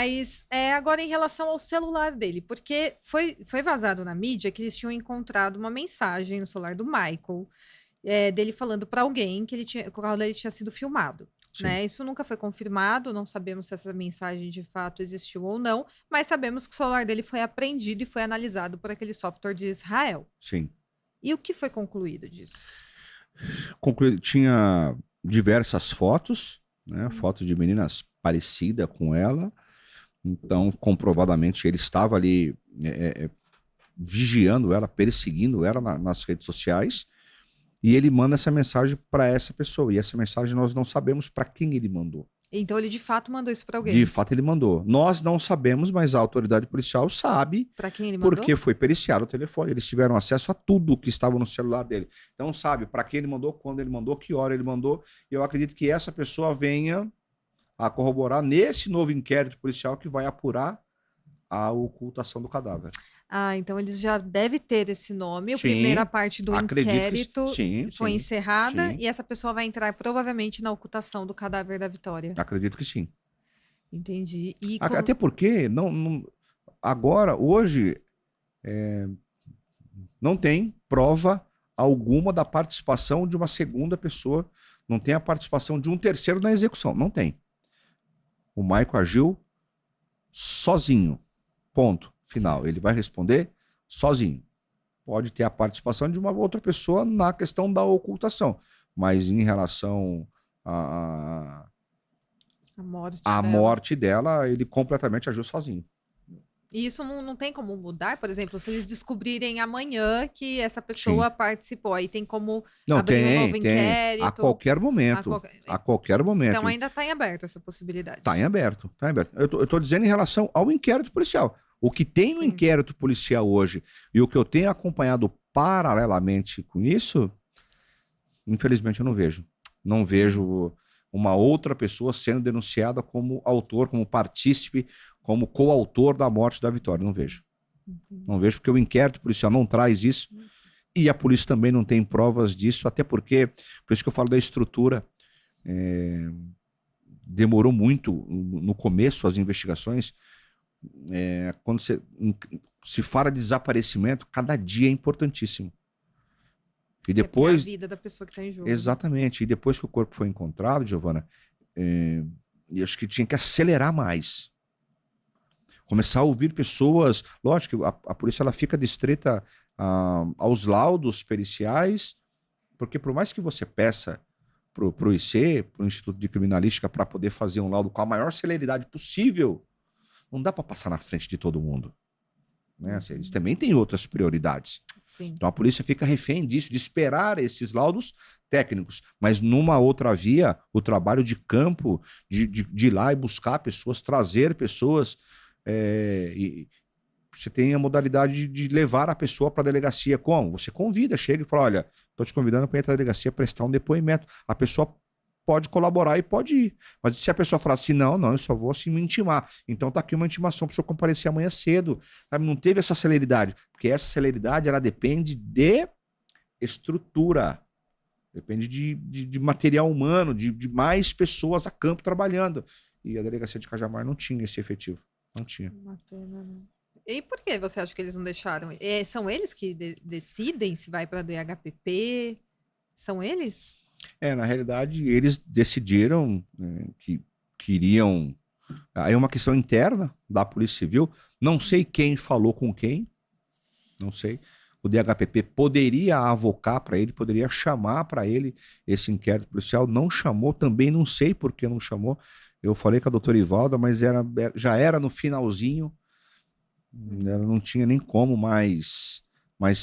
Mas agora em relação ao celular dele, porque foi vazado na mídia que eles tinham encontrado uma mensagem no celular do Michael, dele falando para alguém que o carro dele tinha sido filmado. Sim, Né? Isso nunca foi confirmado, não sabemos se essa mensagem de fato existiu ou não, mas sabemos que o celular dele foi apreendido e foi analisado por aquele software de Israel. sim. E o que foi concluído disso? Concluído, tinha diversas fotos, né? Fotos de meninas parecidas com ela. Então, comprovadamente, ele estava ali vigiando ela, perseguindo ela nas redes sociais. E ele manda essa mensagem para essa pessoa. E essa mensagem nós não sabemos para quem ele mandou. Então ele de fato mandou isso para De alguém. fato, ele mandou. Nós não sabemos, mas a autoridade policial sabe Para quem ele mandou? porque foi periciado o telefone. Eles tiveram acesso a tudo que estava no celular dele. Então, sabe para quem ele mandou, quando ele mandou, que hora ele mandou. E eu acredito que essa pessoa venha a corroborar nesse novo inquérito policial que vai apurar a ocultação do cadáver. Ah, então eles já devem ter esse nome. A primeira Sim, parte do acredito que inquérito sim, foi sim, encerrada sim. e essa pessoa vai entrar provavelmente na ocultação do cadáver da Vitória. Acredito que sim. Entendi. Até porque agora, hoje, não tem prova alguma da participação de uma segunda pessoa, não tem a participação de um terceiro na execução, não tem. O Michael agiu sozinho, ponto, final. Ele vai responder sozinho. Pode ter a participação de uma outra pessoa na questão da ocultação, mas em relação A morte à dela. morte dela, ele completamente agiu sozinho. E isso não tem como mudar? Por exemplo, se eles descobrirem amanhã que essa Sim. pessoa participou, aí tem como Não, abrir um novo tem. A inquérito? qualquer A momento. qualquer- A qualquer Então momento. ainda está em aberto essa Está em possibilidade. aberto, tá em aberto. Eu tô dizendo em relação ao inquérito policial. O que tem no Sim. inquérito policial hoje e o que eu tenho acompanhado paralelamente com isso, infelizmente eu não vejo. Não vejo uma outra pessoa sendo denunciada como autor, como partícipe, como coautor da morte da Vitória. Não vejo. Não vejo porque o inquérito policial não traz isso e a polícia também não tem provas disso, até porque, por isso que eu falo da estrutura, demorou muito no começo as investigações. Quando se fala de desaparecimento, cada dia é importantíssimo. E Porque é a depois, vida da pessoa que está em jogo, né? exatamente, e depois que o corpo foi encontrado, Giovana, eu acho que tinha que acelerar mais. Começar a ouvir pessoas, lógico que a polícia ela fica distrita aos laudos periciais, porque por mais que você peça para o IC, para o Instituto de Criminalística, para poder fazer um laudo com a maior celeridade possível, não dá para passar na frente de todo mundo. Né? Eles também têm outras prioridades. Sim. Então a polícia fica refém disso, de esperar esses laudos técnicos. Mas numa outra via, o trabalho de campo, de ir lá e buscar pessoas, trazer pessoas, e você tem a modalidade de levar a pessoa para a delegacia. Como? Você convida, chega e fala, olha, estou te convidando para ir para a delegacia prestar um depoimento. A pessoa pode colaborar e pode ir. Mas se a pessoa falar assim, não, eu só vou assim me intimar. Então tá aqui uma intimação para o senhor comparecer amanhã cedo. Sabe? Não teve essa celeridade. Porque essa celeridade, ela depende de estrutura. Depende de material humano, de mais pessoas a campo trabalhando. E a delegacia de Cajamar não tinha esse efetivo. Não tinha. Uma pena, né? E por que você acha que eles não deixaram? São eles que decidem se vai para a DHPP? São eles? Na realidade, eles decidiram, né, que queriam. Aí é uma questão interna da Polícia Civil. Não sei quem falou com quem, não sei. O DHPP poderia avocar para ele, poderia chamar para ele esse inquérito policial. Não chamou, também não sei por que não chamou. Eu falei com a doutora Ivalda, mas já era no finalzinho. Ela não tinha nem como mais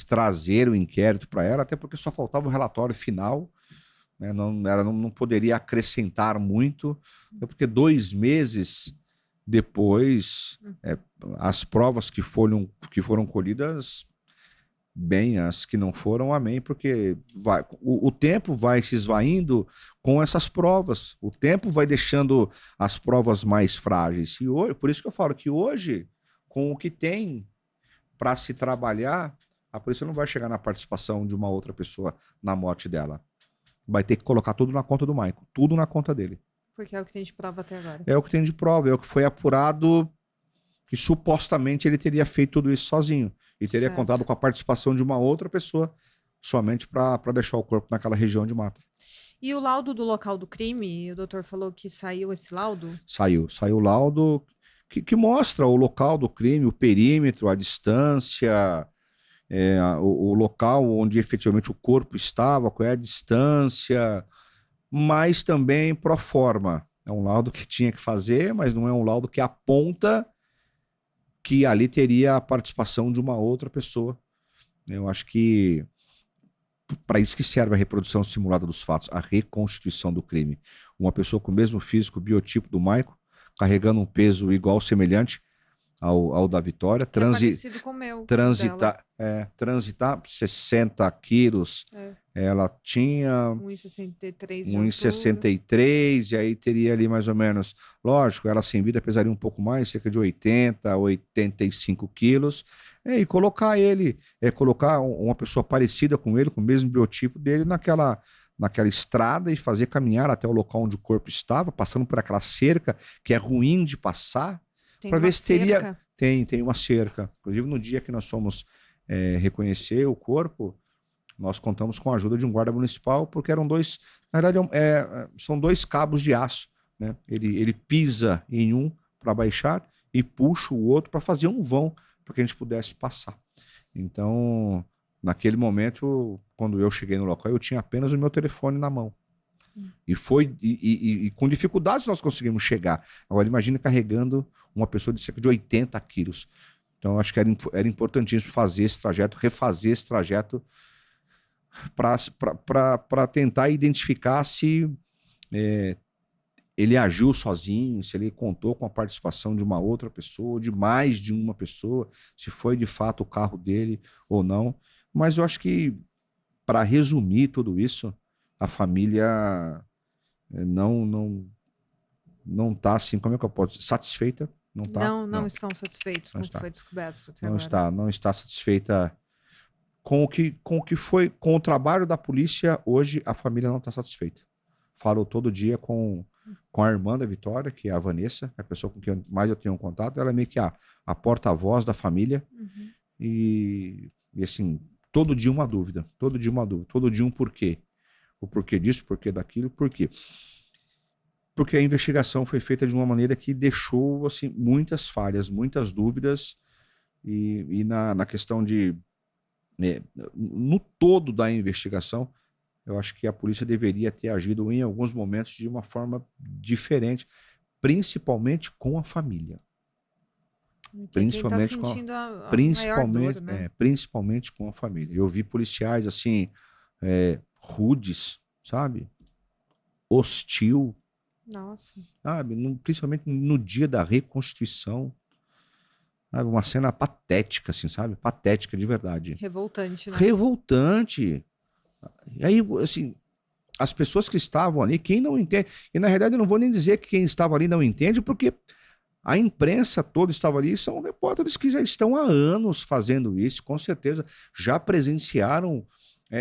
trazer o inquérito para ela, até porque só faltava o relatório final. Né? Ela não poderia acrescentar muito, porque 2 meses depois, as provas que foram colhidas, bem, as que não foram, amém, porque o tempo vai se esvaindo com essas provas, o tempo vai deixando as provas mais frágeis. E hoje, por isso que eu falo que hoje, com o que tem para se trabalhar, a polícia não vai chegar na participação de uma outra pessoa na morte dela. Vai ter que colocar tudo na conta do Michael, tudo na conta dele. Porque é o que tem de prova até agora. É o que tem de prova, é o que foi apurado que supostamente ele teria feito tudo isso sozinho. E teria Certo. contado com a participação de uma outra pessoa somente para deixar o corpo naquela região de mata. E o laudo do local do crime, o doutor falou que saiu esse laudo? Saiu o laudo que mostra o local do crime, o perímetro, a distância, o local onde efetivamente o corpo estava, qual é a distância, mas também pro forma. É um laudo que tinha que fazer, mas não é um laudo que aponta que ali teria a participação de uma outra pessoa. Eu acho que para isso que serve a reprodução simulada dos fatos, a reconstituição do crime. Uma pessoa com o mesmo físico, biotipo do Michael, carregando um peso igual, semelhante ao da Vitória, Que é parecido com o meu. transitar 60 quilos, ela tinha 1,63 de 1,63 e aí teria ali mais ou menos, lógico, ela sem vida pesaria um pouco mais, cerca de 80, 85 quilos, e colocar colocar uma pessoa parecida com ele, com o mesmo biotipo dele naquela estrada e fazer caminhar até o local onde o corpo estava, passando por aquela cerca que é ruim de passar, para ver se teria... Tem uma cerca. Inclusive, no dia que nós fomos reconhecer o corpo, nós contamos com a ajuda de um guarda municipal, porque eram dois... Na verdade, são dois cabos de aço. Né? Ele pisa em um para baixar e puxa o outro para fazer um vão, para que a gente pudesse passar. Então, naquele momento, quando eu cheguei no local, eu tinha apenas o meu telefone na mão. E com dificuldades nós conseguimos chegar. Agora, imagine carregando uma pessoa de cerca de 80 quilos. Então, acho que era importantíssimo fazer esse trajeto, refazer esse trajeto para tentar identificar se ele agiu sozinho, se ele contou com a participação de uma outra pessoa, de mais de uma pessoa, se foi de fato o carro dele ou não. Mas eu acho que, para resumir tudo isso, a família não está assim, como é que eu posso dizer? Satisfeita? Não está? Não estão satisfeitos com o que foi descoberto até agora. Não está satisfeita com o trabalho da polícia. Hoje a família não está satisfeita. Falo todo dia com a irmã da Vitória, que é a Vanessa, a pessoa com quem mais eu tenho um contato. Ela é meio que a porta-voz da família. E assim, todo dia uma dúvida, todo dia um porquê. O porquê disso, o porquê daquilo, por quê? Porque a investigação foi feita de uma maneira que deixou assim, muitas falhas, muitas dúvidas, e na questão de... no todo da investigação, eu acho que a polícia deveria ter agido em alguns momentos de uma forma diferente, principalmente com a família. Principalmente principalmente com a família. Eu vi policiais assim, rudes, sabe? Hostil. Nossa. Sabe? Principalmente no dia da reconstituição. Sabe? Uma cena patética, assim, sabe? Patética de verdade. Revoltante, né? Revoltante. E aí, assim, as pessoas que estavam ali, quem não entende... E na realidade eu não vou nem dizer que quem estava ali não entende, porque a imprensa toda estava ali, são repórteres que já estão há anos fazendo isso, com certeza já presenciaram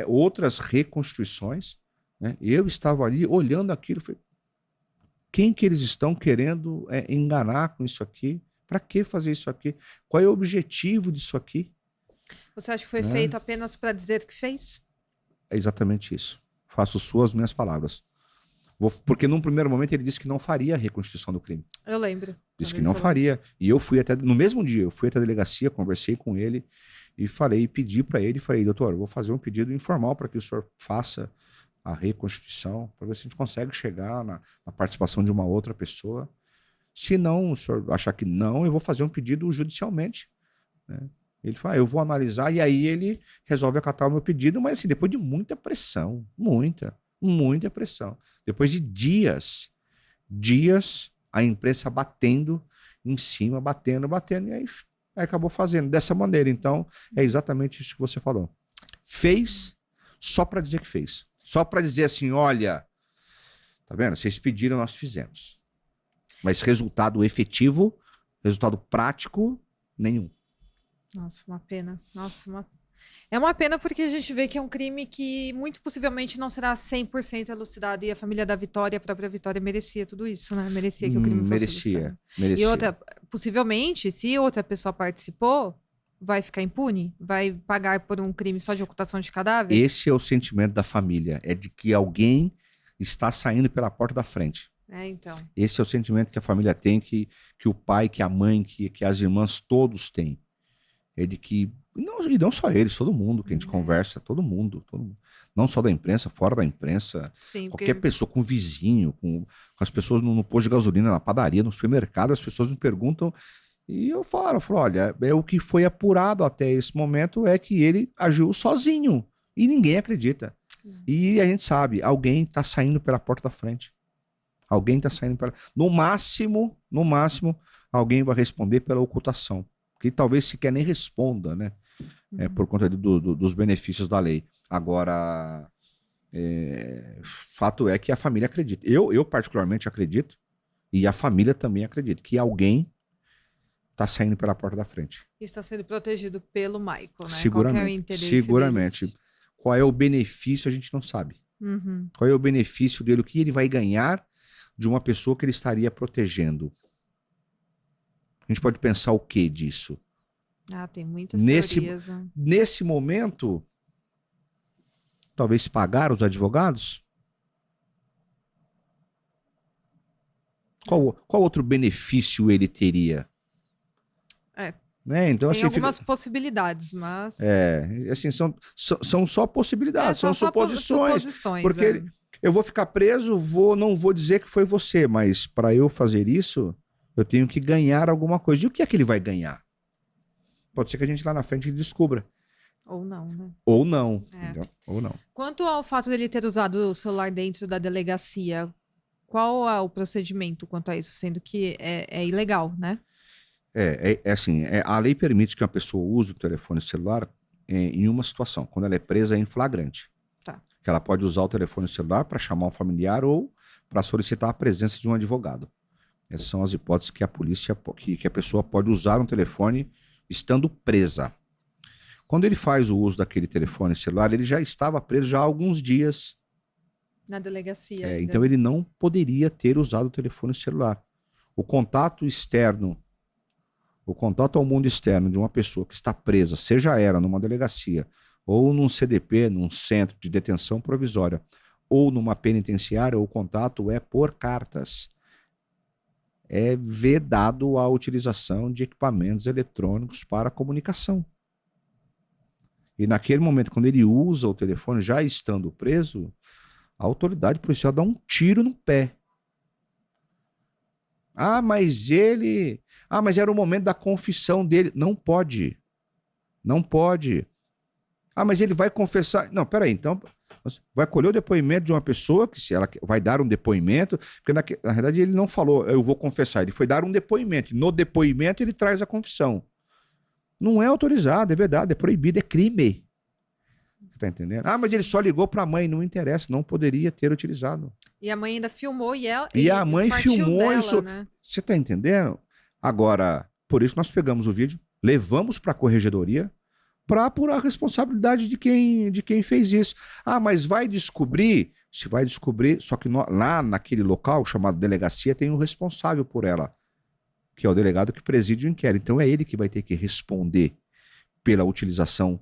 outras reconstituições. Né? Eu estava ali olhando aquilo, falei, quem que eles estão querendo enganar com isso aqui? Para que fazer isso aqui? Qual é o objetivo disso aqui? Você acha que foi feito apenas para dizer que fez? É exatamente isso. Faço suas minhas palavras. Porque num primeiro momento ele disse que não faria a reconstituição do crime. Eu lembro. Disse que não faria. Isso. E eu fui no mesmo dia, eu fui até a delegacia, conversei com ele e pedi para ele, doutor, eu vou fazer um pedido informal para que o senhor faça a reconstituição, para ver se a gente consegue chegar na participação de uma outra pessoa. Se não, o senhor achar que não, eu vou fazer um pedido judicialmente. Né? Ele fala, eu vou analisar, e aí ele resolve acatar o meu pedido, mas assim, depois de muita pressão, muita pressão. Depois de dias, a imprensa batendo em cima, batendo, e aí acabou fazendo dessa maneira. Então, é exatamente isso que você falou. Fez só para dizer que fez. Só para dizer assim, olha, tá vendo? Vocês pediram, nós fizemos. Mas resultado efetivo, resultado prático, nenhum. Nossa, uma pena. Nossa, É uma pena porque a gente vê que é um crime que muito possivelmente não será 100% elucidado e a família da Vitória, a própria Vitória, merecia tudo isso, né? Merecia que o crime fosse elucidado. E Merecia. outra, possivelmente, se outra pessoa participou, vai ficar impune? Vai pagar por um crime só de ocultação de cadáver? Esse é o sentimento da família, é de que alguém está saindo pela porta da frente. Então. Esse é o sentimento que a família tem, que o pai, que a mãe, que as irmãs, todos têm. É de que, e não só eles, todo mundo que a gente conversa, todo mundo. Não só da imprensa, fora da imprensa. Sim, qualquer pessoa, com vizinho, com as pessoas no posto de gasolina, na padaria, no supermercado, as pessoas me perguntam, e eu falo, olha, o que foi apurado até esse momento é que ele agiu sozinho, e ninguém acredita. E a gente sabe, alguém está saindo pela porta da frente. Alguém está saindo pela... No máximo, alguém vai responder pela ocultação. Que talvez sequer nem responda, né? Por conta dos benefícios da lei. Agora, fato é que a família acredita. Eu particularmente acredito, e a família também acredita, que alguém está saindo pela porta da frente. Está sendo protegido pelo Michael, né? Seguramente. Qual é o interesse seguramente. dele? Qual é o benefício, a gente não sabe. Qual é o benefício dele, o que ele vai ganhar de uma pessoa que ele estaria protegendo. A gente pode pensar o que disso? Tem muitas teorias. Nesse momento, talvez pagar os advogados? Qual outro benefício ele teria? Né? Então, tem assim, algumas possibilidades, mas... assim, são só possibilidades, são suposições. Porque eu vou ficar preso, não vou dizer que foi você, mas para eu fazer isso, eu tenho que ganhar alguma coisa. E o que é que ele vai ganhar? Pode ser que a gente lá na frente descubra. Ou não, né? Ou não. Entendeu? Ou não. Quanto ao fato dele ter usado o celular dentro da delegacia, qual é o procedimento quanto a isso? Sendo que é ilegal, né? Assim, a lei permite que uma pessoa use o telefone celular em uma situação, quando ela é presa em flagrante. Tá. Que ela pode usar o telefone celular para chamar um familiar ou para solicitar a presença de um advogado. Essas são as hipóteses que a polícia, que a pessoa pode usar um telefone estando presa. Quando ele faz o uso daquele telefone celular, ele já estava preso já há alguns dias. Na delegacia. Então ele não poderia ter usado o telefone celular. O contato externo, o contato ao mundo externo de uma pessoa que está presa, seja ela numa delegacia, ou num CDP, num centro de detenção provisória, ou numa penitenciária, o contato é por cartas. É vedado a utilização de equipamentos eletrônicos para comunicação. E naquele momento, quando ele usa o telefone, já estando preso, a autoridade policial dá um tiro no pé. Mas era o momento da confissão dele. Não pode. Não pode. Mas ele vai confessar. Não, peraí, então vai colher o depoimento de uma pessoa que, se ela vai dar um depoimento, porque na verdade ele não falou, eu vou confessar, ele foi dar um depoimento. E no depoimento ele traz a confissão. Não é autorizado, é verdade, é proibido, é crime. Você tá entendendo? Mas ele só ligou para a mãe, não interessa, não poderia ter utilizado. E a mãe ainda filmou e a mãe filmou dela, isso. Né? Você tá entendendo? Agora, por isso nós pegamos o vídeo, levamos para a corregedoria para apurar a responsabilidade de quem fez isso. Mas vai descobrir? Se vai descobrir, só que lá naquele local chamado delegacia tem um responsável por ela, que é o delegado que preside o inquérito. Então é ele que vai ter que responder pela utilização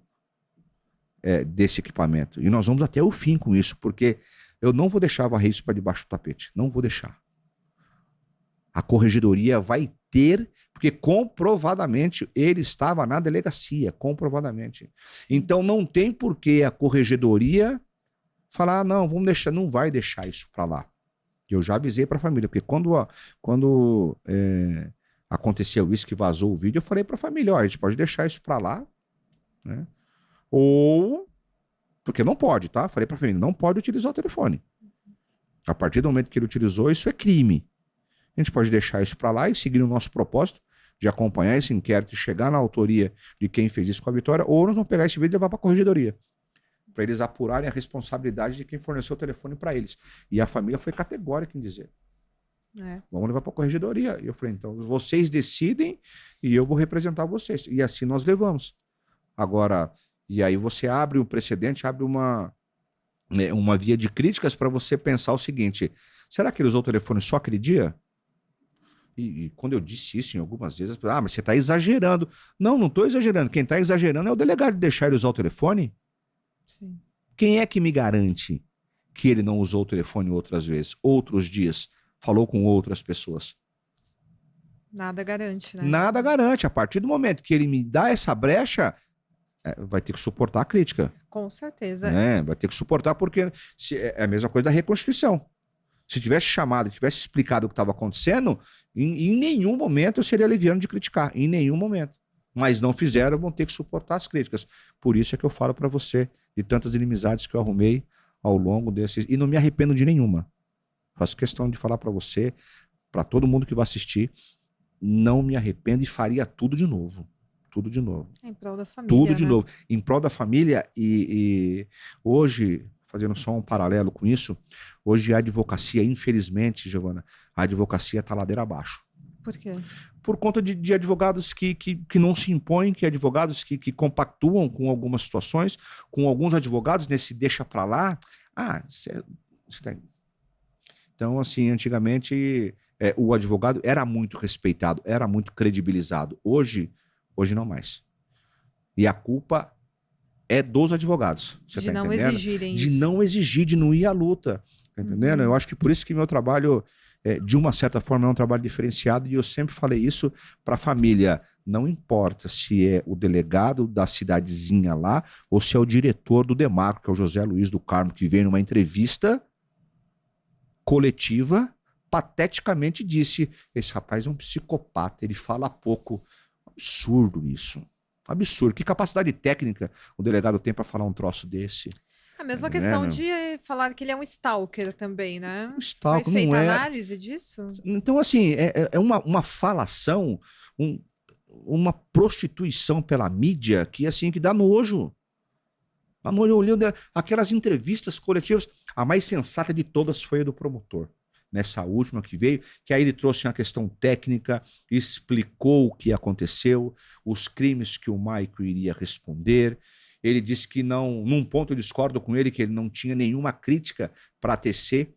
desse equipamento. E nós vamos até o fim com isso, porque eu não vou deixar varrer isso para debaixo do tapete. Não vou deixar. A corregedoria vai ter, porque comprovadamente ele estava na delegacia, comprovadamente. Sim. Então não tem por que a corregedoria falar, não, vamos deixar, não vai deixar isso para lá. Eu já avisei para a família, porque quando aconteceu isso, que vazou o vídeo, eu falei para a família, a gente pode deixar isso para lá, né? Ou, porque não pode, tá? Falei para a família, não pode utilizar o telefone. A partir do momento que ele utilizou, isso é crime. A gente pode deixar isso para lá e seguir o nosso propósito de acompanhar esse inquérito e chegar na autoria de quem fez isso com a Vitória, ou nós vamos pegar esse vídeo e levar para a corregedoria, para eles apurarem a responsabilidade de quem forneceu o telefone para eles. E a família foi categórica em dizer, vamos levar para a corregedoria. E eu falei, então vocês decidem e eu vou representar vocês. E assim nós levamos. Agora, E aí você abre o precedente, abre uma via de críticas para você pensar o seguinte: será que ele usou o telefone só aquele dia? E quando eu disse isso em algumas vezes, mas você está exagerando. Não, não estou exagerando. Quem está exagerando é o delegado de deixar ele usar o telefone. Sim. Quem é que me garante que ele não usou o telefone outras vezes, outros dias, falou com outras pessoas? Nada garante, né? Nada garante. A partir do momento que ele me dá essa brecha, vai ter que suportar a crítica. Com certeza. Né? Vai ter que suportar, porque é a mesma coisa da Reconstituição. Se tivesse chamado, tivesse explicado o que estava acontecendo, em nenhum momento eu seria leviano de criticar. Em nenhum momento. Mas não fizeram, vão ter que suportar as críticas. Por isso é que eu falo para você de tantas inimizades que eu arrumei ao longo desses... E não me arrependo de nenhuma. Faço questão de falar para você, para todo mundo que vai assistir, não me arrependo e faria tudo de novo. Tudo de novo. Em prol da família, Tudo de né? novo. Em prol da família e hoje, fazendo só um paralelo com isso, hoje a advocacia, infelizmente, Giovana, a advocacia está ladeira abaixo. Por quê? Por conta de advogados que não se impõem, que advogados que compactuam com algumas situações, com alguns advogados nesse deixa pra lá. Você tá... Então, assim, antigamente o advogado era muito respeitado, era muito credibilizado. Hoje não mais. E a culpa é dos advogados. De não exigirem isso. De não exigir, de não ir à luta. Tá entendendo? Eu acho que por isso que meu trabalho, de uma certa forma, é um trabalho diferenciado, e eu sempre falei isso para a família. Não importa se é o delegado da cidadezinha lá ou se é o diretor do Demarco, que é o José Luiz do Carmo, que veio numa entrevista coletiva, pateticamente disse: esse rapaz é um psicopata, ele fala pouco. Absurdo isso. Absurdo. Que capacidade técnica o delegado tem para falar um troço desse? A mesma questão de falar que ele é um stalker também, né? Um stalker, foi feita não é... análise disso? Então, assim, é uma falação, uma prostituição pela mídia que, assim, que dá nojo. Eu olhei aquelas entrevistas coletivas, a mais sensata de todas foi a do promotor. Nessa última que veio, que aí ele trouxe uma questão técnica, explicou o que aconteceu, os crimes que o Maico iria responder. Ele disse que não, num ponto eu discordo com ele, que ele não tinha nenhuma crítica para tecer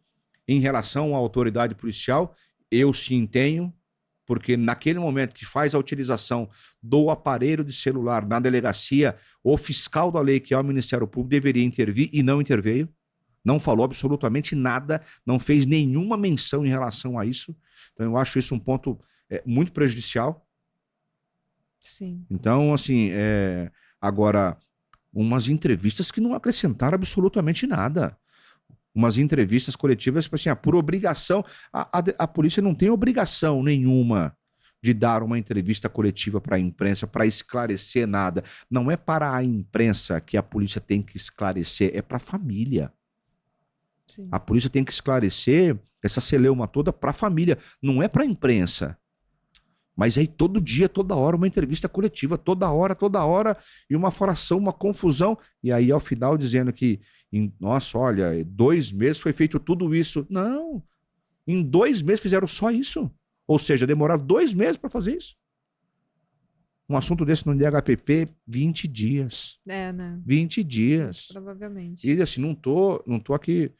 em relação à autoridade policial. Eu sim tenho, porque naquele momento que faz a utilização do aparelho de celular na delegacia, o fiscal da lei, que é o Ministério Público, deveria intervir e não interveio. Não falou absolutamente nada, não fez nenhuma menção em relação a isso. Então eu acho isso um ponto muito prejudicial. Sim. Então, assim, agora, umas entrevistas que não acrescentaram absolutamente nada. Umas entrevistas coletivas, assim, por obrigação, a polícia não tem obrigação nenhuma de dar uma entrevista coletiva para a imprensa, para esclarecer nada. Não é para a imprensa que a polícia tem que esclarecer, é para a família. Sim. A polícia tem que esclarecer essa celeuma toda para a família, não é para a imprensa. Mas aí todo dia, toda hora, uma entrevista coletiva, toda hora, e uma falação, uma confusão, e aí ao final dizendo que, nossa, olha, 2 meses foi feito tudo isso. Não, em 2 meses fizeram só isso. Ou seja, demoraram 2 meses para fazer isso. Um assunto desse no DHPP, 20 dias. Né? 20 dias. Provavelmente. E assim, não tô aqui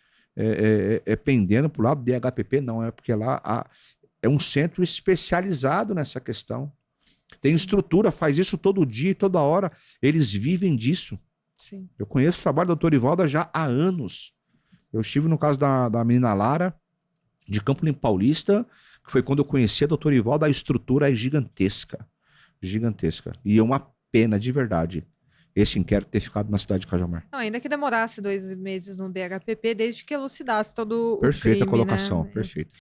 pendendo pro lado do DHPP, não, é porque lá é um centro especializado nessa questão. Tem estrutura, faz isso todo dia, toda hora. Eles vivem disso. Sim. Eu conheço o trabalho da doutora Ivalda já há anos. Eu estive no caso da menina Lara, de Campo Limpo Paulista, que foi quando eu conheci a doutora Ivalda. A estrutura é gigantesca. Gigantesca. E é uma pena, de verdade, esse inquérito ter ficado na cidade de Cajamar. Não, ainda que demorasse 2 meses no DHPP, desde que elucidasse todo o crime, Perfeita colocação, né? perfeito.